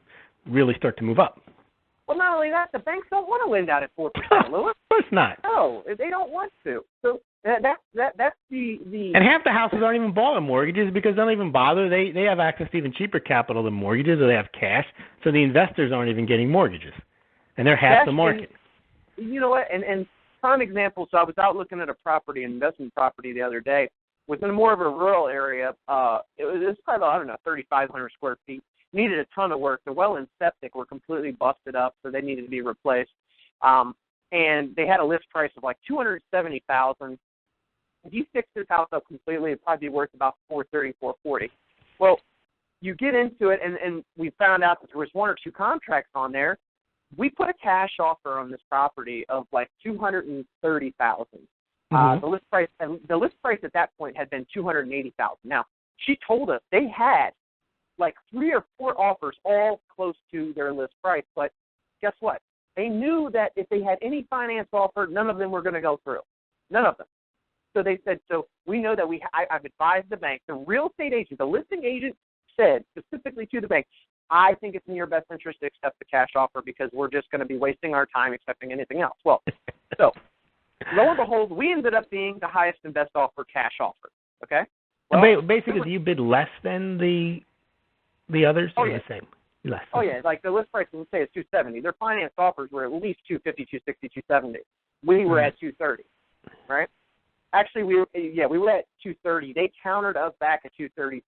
move up. Well, not only that, the banks don't want to lend out at 4%, Louis. Of course not. No, they don't want to. So that's the. And half the houses aren't even bought on mortgages because they don't even bother. They have access to even cheaper capital than mortgages, or they have cash. So the investors aren't even getting mortgages, and they're half the market. You know what? And prime example. So I was out looking at a property, an investment property, the other day. Within more of a rural area. It was probably 3,500 square feet. Needed a ton of work. The well and septic were completely busted up, so they needed to be replaced. and they had a list price of like $270,000. If you fix this house up completely, it'd probably be worth about $430,000, $440,000. Well, you get into it, and we found out that there was one or two contracts on there. We put a cash offer on this property of like $230,000. The list price at that point had been $280,000. Now, she told us they had like 3 or 4 offers all close to their list price, but guess what? They knew that if they had any finance offer, none of them were going to go through. None of them. So they said, so we know that I've advised the bank, the real estate agent, the listing agent said specifically to the bank, I think it's in your best interest to accept the cash offer because we're just going to be wasting our time accepting anything else. Well, so lo and behold, we ended up being the highest and best offer cash offer. Okay? Well, basically, do you bid less than the others or the same? Less. Oh, yeah. Like the list price, let's say, is $270. Their finance offers were at least $250, $260, $270. We were at $230, right? Actually, we were at $230. They countered us back at $235.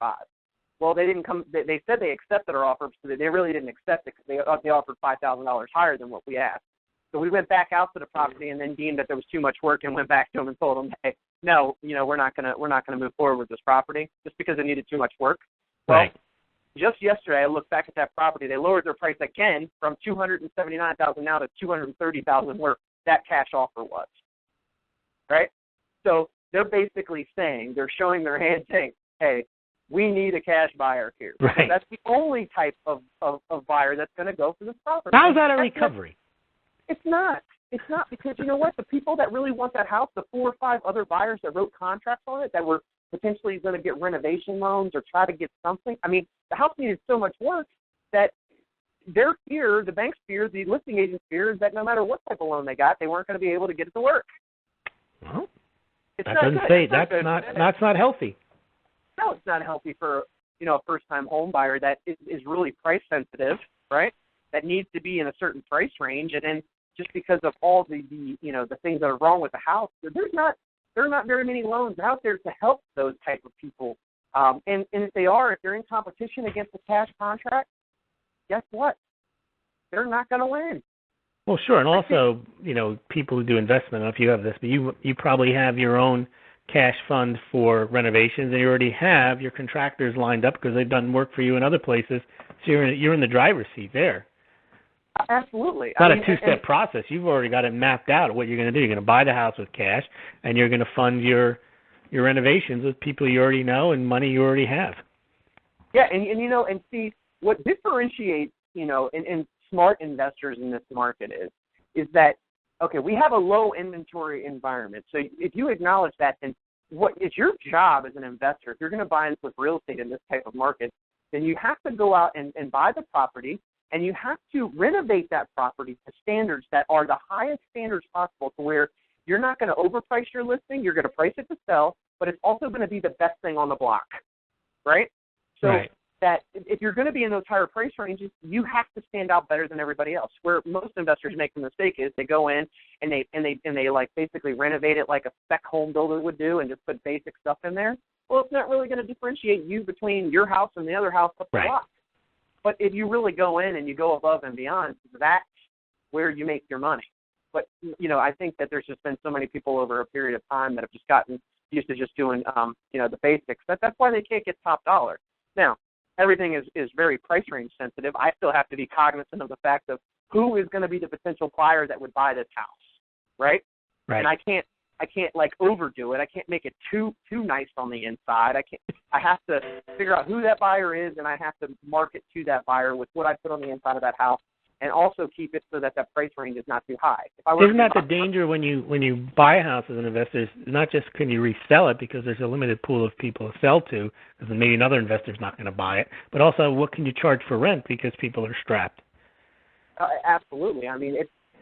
Well, they didn't come. They said they accepted our offer, so they really didn't accept it because they offered $5,000 higher than what we asked. So we went back out to the property and then deemed that there was too much work and went back to them and told them, hey, no, we're not gonna move forward with this property just because it needed too much work. Well, right. Just yesterday, I looked back at that property. They lowered their price again from $279,000 now to $230,000, where that cash offer was. Right. So they're basically saying, they're showing their hand saying, hey, we need a cash buyer here. Right. That's the only type of buyer that's going to go for this property. How's that a recovery? It's not. It's not, because you know what? The people that really want that house, the 4 or 5 other buyers that wrote contracts on it that were potentially going to get renovation loans or try to get something. I mean, the house needed so much work that their fear, the bank's fear, the listing agent's fear is that no matter what type of loan they got, they weren't going to be able to get it to work. Well, it's that not doesn't good. say That's not healthy. No, it's not healthy for a first-time home buyer that is really price sensitive, right? That needs to be in a certain price range, and then just because of all the things that are wrong with the house, there are not very many loans out there to help those type of people. And if they're in competition against a cash contract, guess what? They're not going to win. Well, sure, and also people who do investment. I don't know if you have this, but you probably have your own cash fund for renovations, and you already have your contractors lined up because they've done work for you in other places. So you're in the driver's seat there. Absolutely. It's not a two-step process. You've already got it mapped out what you're going to do. You're going to buy the house with cash, and you're going to fund your renovations with people you already know and money you already have. Yeah, and see what differentiates and smart investors in this market is that, okay, we have a low inventory environment. So if you acknowledge that, then what is your job as an investor? If you're going to buy and flip real estate in this type of market, then you have to go out and buy the property, and you have to renovate that property to standards that are the highest standards possible, to where you're not going to overprice your listing. You're going to price it to sell, but it's also going to be the best thing on the block, right? So that if you're going to be in those higher price ranges, you have to stand out better than everybody else. Where most investors make the mistake is they go in and they like basically renovate it like a spec home builder would do and just put basic stuff in there. Well, it's not really going to differentiate you between your house and the other house up the block. But if you really go in and you go above and beyond, that's where you make your money. But, I think that there's just been so many people over a period of time that have just gotten used to just doing, the basics. That's why they can't get top dollar. Now, everything is very price range sensitive. I still have to be cognizant of the fact of who is going to be the potential buyer that would buy this house, right? And I can't like overdo it. I can't make it too nice on the inside. I have to figure out who that buyer is, and I have to market to that buyer with what I put on the inside of that house, and also keep it so that price range is not too high. Isn't that the danger when you buy a house as an investor? Is not just can you resell it because there's a limited pool of people to sell to, because maybe another investor's not going to buy it, but also what can you charge for rent because people are strapped? Absolutely. I mean,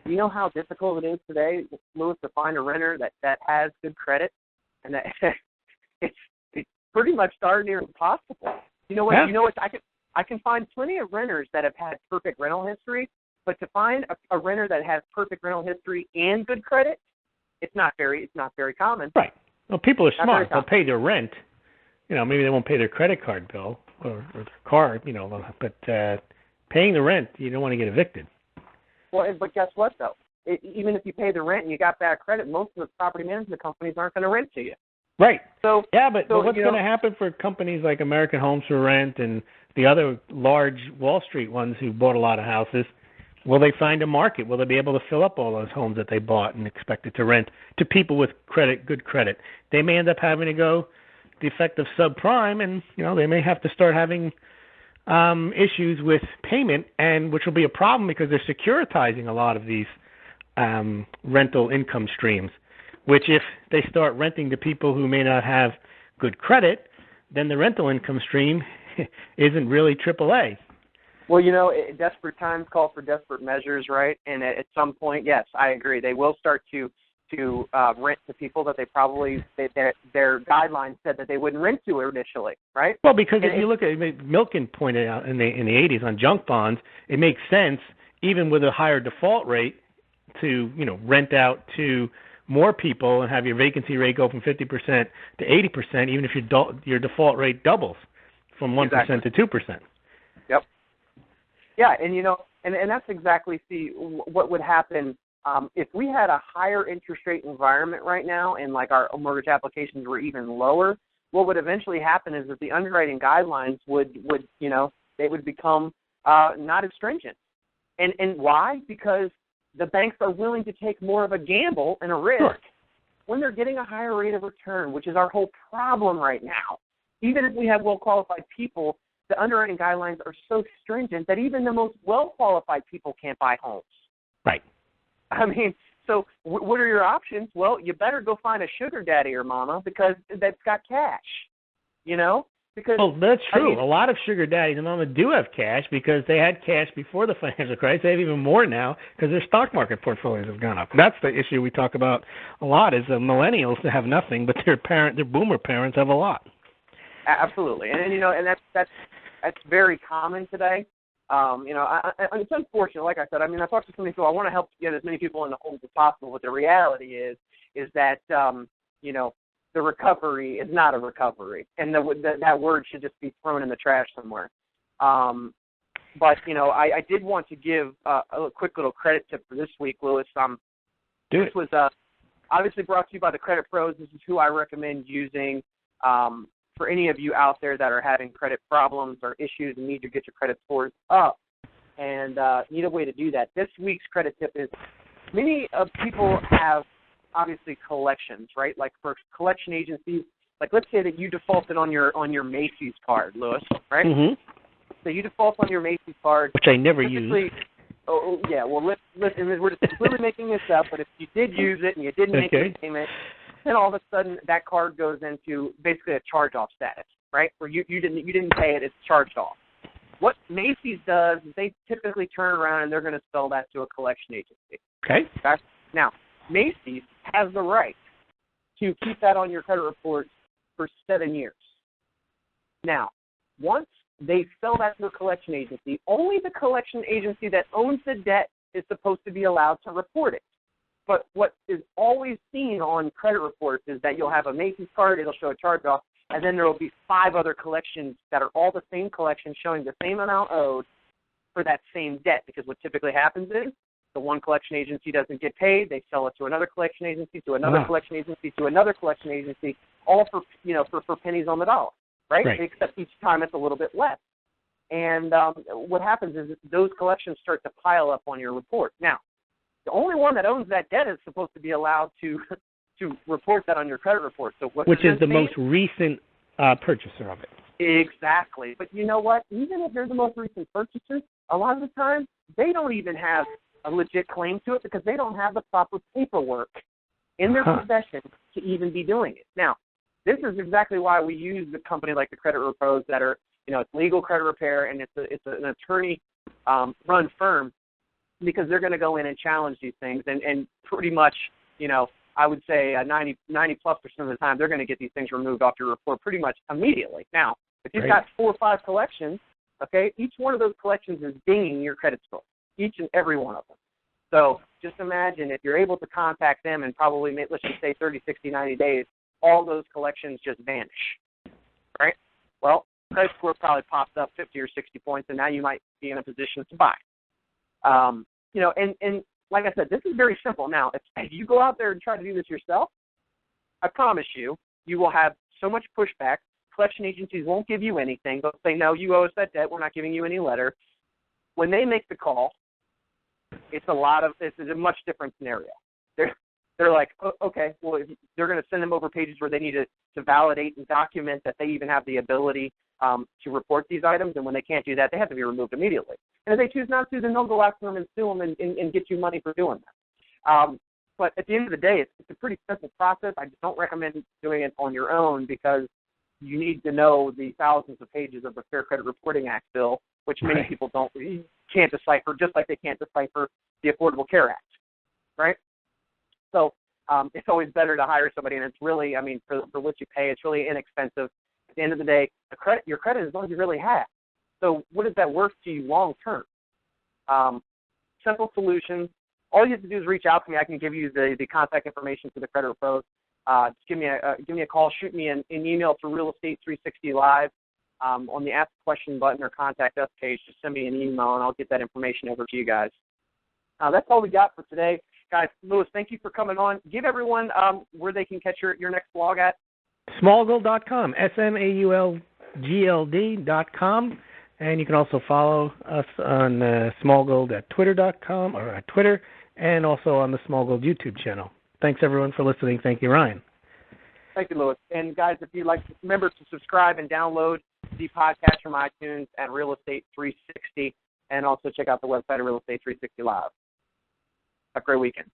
you know how difficult it is today, Louis, to find a renter that has good credit, and that it's pretty much darn near impossible. You know what? Yeah. You know what? I can find plenty of renters that have had perfect rental history, but to find a renter that has perfect rental history and good credit, it's not very common. Right. Well, people are smart. They'll pay their rent. Maybe they won't pay their credit card bill or their car. But paying the rent, you don't want to get evicted. Well, but guess what, though? even if you pay the rent and you got bad credit, most of the property management companies aren't going to rent to you. Right. So but what's going to happen for companies like American Homes for Rent and the other large Wall Street ones who bought a lot of houses? Will they find a market? Will they be able to fill up all those homes that they bought and expected to rent to people with good credit? They may end up having to go the effect of subprime, and they may have to start having issues with payment, and which will be a problem because they're securitizing a lot of these rental income streams, which if they start renting to people who may not have good credit, then the rental income stream isn't really AAA. Well, desperate times call for desperate measures, right? And at some point, yes, I agree. They will start to rent to people that they probably their guidelines said that they wouldn't rent to initially, right? Well, because if you look at Milken pointed out in the 80s on junk bonds, it makes sense even with a higher default rate to rent out to more people and have your vacancy rate go from 50% to 80%, even if your default rate doubles from 1% to 2%. Yep. Yeah, and that's exactly what would happen if we had a higher interest rate environment right now, and like our mortgage applications were even lower. What would eventually happen is that the underwriting guidelines would they would become not as stringent. And why? Because the banks are willing to take more of a gamble and a risk when they're getting a higher rate of return, which is our whole problem right now. Even if we have well-qualified people, the underwriting guidelines are so stringent that even the most well-qualified people can't buy homes. Right. I mean, so what are your options? Well, you better go find a sugar daddy or mama because that's got cash, Because, that's true. A lot of sugar daddies and mama do have cash because they had cash before the financial crisis. They have even more now because their stock market portfolios have gone up. That's the issue we talk about a lot is the millennials that have nothing, but their boomer parents have a lot. Absolutely, and that's very common today. It's unfortunate. Like I said, I talked to so many people. I want to help get as many people in the homes as possible. But the reality is that the recovery is not a recovery, and that word should just be thrown in the trash somewhere. But I did want to give a quick little credit tip for this week, Louis. This was obviously brought to you by the Credit Pros. This is who I recommend using. For any of you out there that are having credit problems or issues and need to get your credit scores up and need a way to do that, this week's credit tip is many people have, obviously, collections, right? Like for collection agencies, like let's say that you defaulted on your Macy's card, Louis, right? Mm-hmm. So you default on your Macy's card. Which I never use. Oh, yeah. Well, listen, we're just completely making this up, but if you did use it and you didn't make a payment, then all of a sudden that card goes into basically a charge-off status, right? Where you didn't pay it, it's charged off. What Macy's does is they typically turn around and they're going to sell that to a collection agency. Okay. Now, Macy's has the right to keep that on your credit report for 7 years. Now, once they sell that to a collection agency, only the collection agency that owns the debt is supposed to be allowed to report it. But what is always seen on credit reports is that you'll have a Macy's card, it'll show a charge-off, and then there will be 5 other collections that are all the same collection showing the same amount owed for that same debt. Because what typically happens is the one collection agency doesn't get paid, they sell it to another collection agency, to another collection agency, to another collection agency, all for pennies on the dollar, right? Except each time it's a little bit less. And what happens is those collections start to pile up on your report. Now, the only one that owns that debt is supposed to be allowed to report that on your credit report. So which is the most recent purchaser of it. Exactly. But you know what? Even if they're the most recent purchaser, a lot of the time they don't even have a legit claim to it because they don't have the proper paperwork in their possession to even be doing it. Now, this is exactly why we use a company like the Credit Pros that are, it's legal credit repair and it's an attorney run firm. Because they're going to go in and challenge these things, and pretty much, I would say 90+% of the time, they're going to get these things removed off your report pretty much immediately. Now, if you've got 4 or 5 collections, okay, each one of those collections is dinging your credit score, each and every one of them. So just imagine if you're able to contact them in probably, let's just say 30, 60, 90 days, all those collections just vanish, right? Well, credit score probably pops up 50 or 60 points, and now you might be in a position to buy. And like I said, this is very simple. Now, if you go out there and try to do this yourself, I promise you, you will have so much pushback. Collection agencies won't give you anything. They'll say, no, you owe us that debt. We're not giving you any letter. When they make the call, it's a much different scenario. They're like, okay, well, they're going to send them over pages where they need to validate and document that they even have the ability to report these items. And when they can't do that, they have to be removed immediately. And if they choose not to, then they'll go after them and sue them and get you money for doing that. But at the end of the day, it's a pretty simple process. I don't recommend doing it on your own because you need to know the thousands of pages of the Fair Credit Reporting Act bill, which many people can't decipher, just like they can't decipher the Affordable Care Act, right? So it's always better to hire somebody, and it's really, I mean, for what you pay, it's really inexpensive. At the end of the day, your credit is all you really have. So what is that worth to you long term? Simple solutions. All you have to do is reach out to me. I can give you the contact information for the credit pros. Just give me a call. Shoot me an email to Real Estate 360 Live on the Ask a Question button or Contact Us page. Just send me an email, and I'll get that information over to you guys. That's all we got for today. Guys, Louis, thank you for coming on. Give everyone where they can catch your next blog at. Smallgold.com, SMAULGLD.com. And you can also follow us on Smallgold at Twitter.com or at Twitter, and also on the Smallgold YouTube channel. Thanks, everyone, for listening. Thank you, Ryan. Thank you, Louis. And, guys, if you'd like, remember to subscribe and download the podcast from iTunes at Real Estate 360, and also check out the website at Real Estate 360 Live. Have a great weekend.